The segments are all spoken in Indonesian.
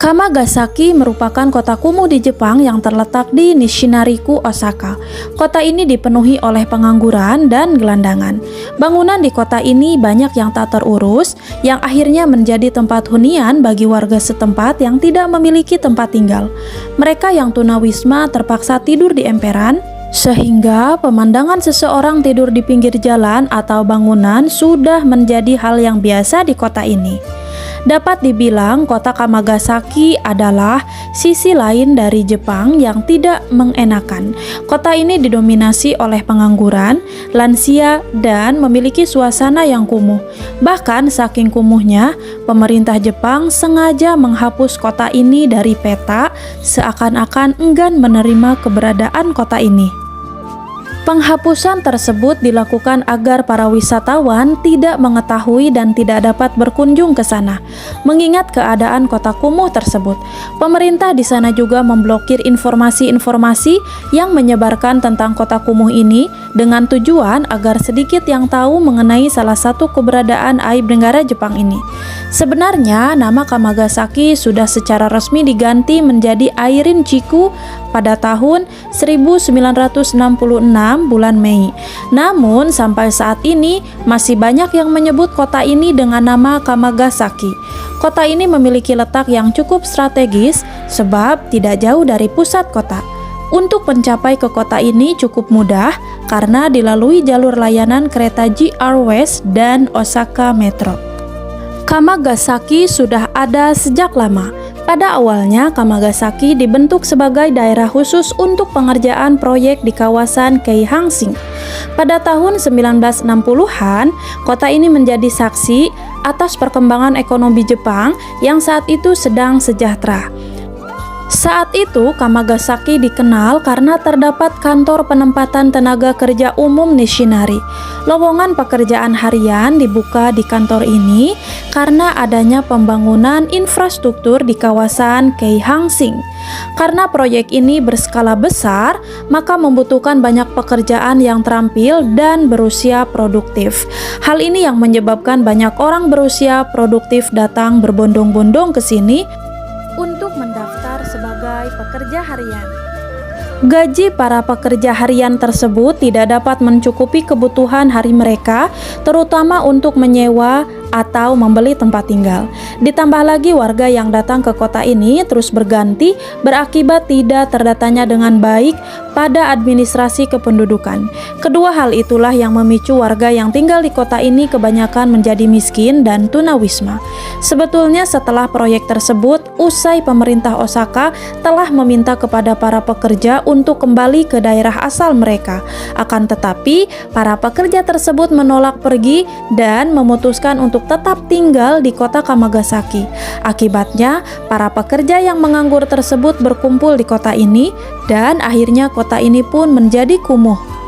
Kamagasaki merupakan kota kumuh di Jepang yang terletak di Nishinariku, Osaka. Kota ini dipenuhi oleh pengangguran dan gelandangan. Bangunan di kota ini banyak yang tak terurus, yang akhirnya menjadi tempat hunian bagi warga setempat yang tidak memiliki tempat tinggal. Mereka yang tunawisma terpaksa tidur di emperan, sehingga pemandangan seseorang tidur di pinggir jalan atau bangunan sudah menjadi hal yang biasa di kota ini. Dapat dibilang kota Kamagasaki adalah sisi lain dari Jepang yang tidak mengenakan. Kota ini didominasi oleh pengangguran, lansia, dan memiliki suasana yang kumuh. Bahkan saking kumuhnya, pemerintah Jepang sengaja menghapus kota ini dari peta, seakan-akan enggan menerima keberadaan kota ini. Penghapusan tersebut dilakukan agar para wisatawan tidak mengetahui dan tidak dapat berkunjung ke sana. Mengingat keadaan kota kumuh tersebut, pemerintah di sana juga memblokir informasi-informasi yang menyebarkan tentang kota kumuh ini dengan tujuan agar sedikit yang tahu mengenai salah satu keberadaan aib negara Jepang ini. Sebenarnya nama Kamagasaki sudah secara resmi diganti menjadi Airin Chiku pada tahun 1966 bulan Mei. Namun sampai saat ini masih banyak yang menyebut kota ini dengan nama Kamagasaki. Kota ini memiliki letak yang cukup strategis sebab tidak jauh dari pusat kota. Untuk mencapai ke kota ini cukup mudah karena dilalui jalur layanan kereta JR West dan Osaka Metro. Kamagasaki sudah ada sejak lama. Pada awalnya, Kamagasaki dibentuk sebagai daerah khusus untuk pengerjaan proyek di kawasan Keihangsing. Pada tahun 1960-an, kota ini menjadi saksi atas perkembangan ekonomi Jepang yang saat itu sedang sejahtera. Saat itu, Kamagasaki dikenal karena terdapat kantor penempatan tenaga kerja umum Nishinari. Lowongan pekerjaan harian dibuka di kantor ini karena adanya pembangunan infrastruktur di kawasan Keihangsing. Karena proyek ini berskala besar, maka membutuhkan banyak pekerjaan yang terampil dan berusia produktif. Hal ini yang menyebabkan banyak orang berusia produktif datang berbondong-bondong ke sini untuk mendaftar sebagai pekerja harian. Gaji para pekerja harian tersebut tidak dapat mencukupi kebutuhan hari mereka, terutama untuk menyewa atau membeli tempat tinggal. Ditambah lagi warga yang datang ke kota ini terus berganti, berakibat tidak terdatanya dengan baik pada administrasi kependudukan. Kedua hal itulah yang memicu warga yang tinggal di kota ini kebanyakan menjadi miskin dan tunawisma. Sebetulnya setelah proyek tersebut usai, pemerintah Osaka telah meminta kepada para pekerja untuk kembali ke daerah asal mereka. Akan tetapi para pekerja tersebut menolak pergi dan memutuskan untuk tetap tinggal di kota Kamagasaki. Akibatnya, para pekerja yang menganggur tersebut berkumpul di kota ini dan akhirnya kota ini pun menjadi kumuh.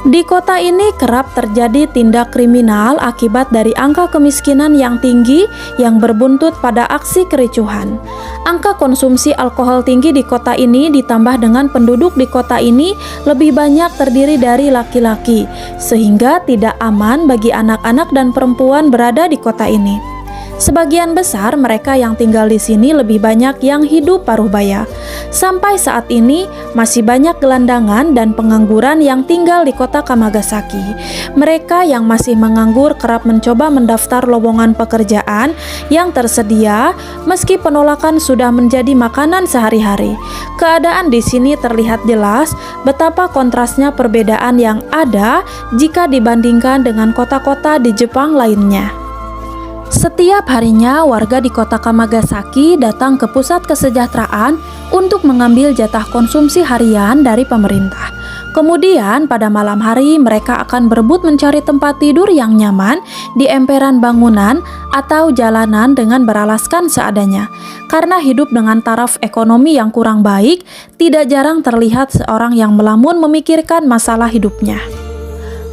Di kota ini kerap terjadi tindak kriminal akibat dari angka kemiskinan yang tinggi yang berbuntut pada aksi kericuhan. Angka konsumsi alkohol tinggi di kota ini ditambah dengan penduduk di kota ini lebih banyak terdiri dari laki-laki, sehingga tidak aman bagi anak-anak dan perempuan berada di kota ini. Sebagian besar mereka yang tinggal di sini lebih banyak yang hidup paruh baya. Sampai saat ini masih banyak gelandangan dan pengangguran yang tinggal di kota Kamagasaki. Mereka yang masih menganggur kerap mencoba mendaftar lowongan pekerjaan yang tersedia meski penolakan sudah menjadi makanan sehari-hari. Keadaan di sini terlihat jelas betapa kontrasnya perbedaan yang ada jika dibandingkan dengan kota-kota di Jepang lainnya. Setiap harinya warga di kota Kamagasaki datang ke pusat kesejahteraan untuk mengambil jatah konsumsi harian dari pemerintah. Kemudian pada malam hari mereka akan berebut mencari tempat tidur yang nyaman di emperan bangunan atau jalanan dengan beralaskan seadanya. Karena hidup dengan taraf ekonomi yang kurang baik, tidak jarang terlihat seorang yang melamun memikirkan masalah hidupnya.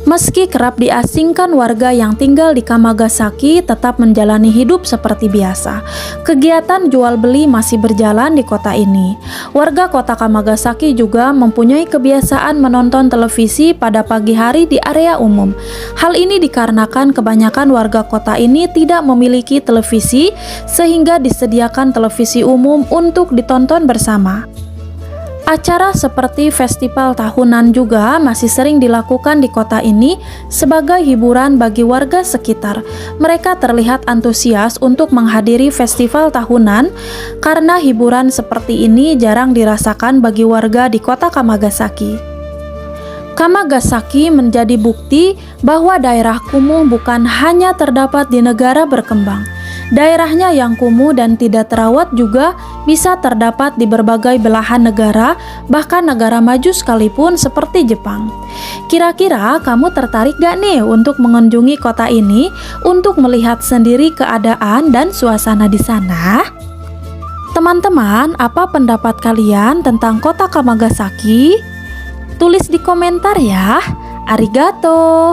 Meski kerap diasingkan, warga yang tinggal di Kamagasaki tetap menjalani hidup seperti biasa. Kegiatan jual beli masih berjalan di kota ini. Warga kota Kamagasaki juga mempunyai kebiasaan menonton televisi pada pagi hari di area umum. Hal ini dikarenakan kebanyakan warga kota ini tidak memiliki televisi, sehingga disediakan televisi umum untuk ditonton bersama. Acara seperti festival tahunan juga masih sering dilakukan di kota ini sebagai hiburan bagi warga sekitar. Mereka terlihat antusias untuk menghadiri festival tahunan karena hiburan seperti ini jarang dirasakan bagi warga di kota Kamagasaki. Kamagasaki menjadi bukti bahwa daerah kumuh bukan hanya terdapat di negara berkembang. Daerahnya yang kumuh dan tidak terawat juga bisa terdapat di berbagai belahan negara, bahkan negara maju sekalipun seperti Jepang. Kira-kira kamu tertarik gak nih untuk mengunjungi kota ini untuk melihat sendiri keadaan dan suasana di sana? Teman-teman, apa pendapat kalian tentang kota Kamagasaki? Tulis di komentar ya. Arigato.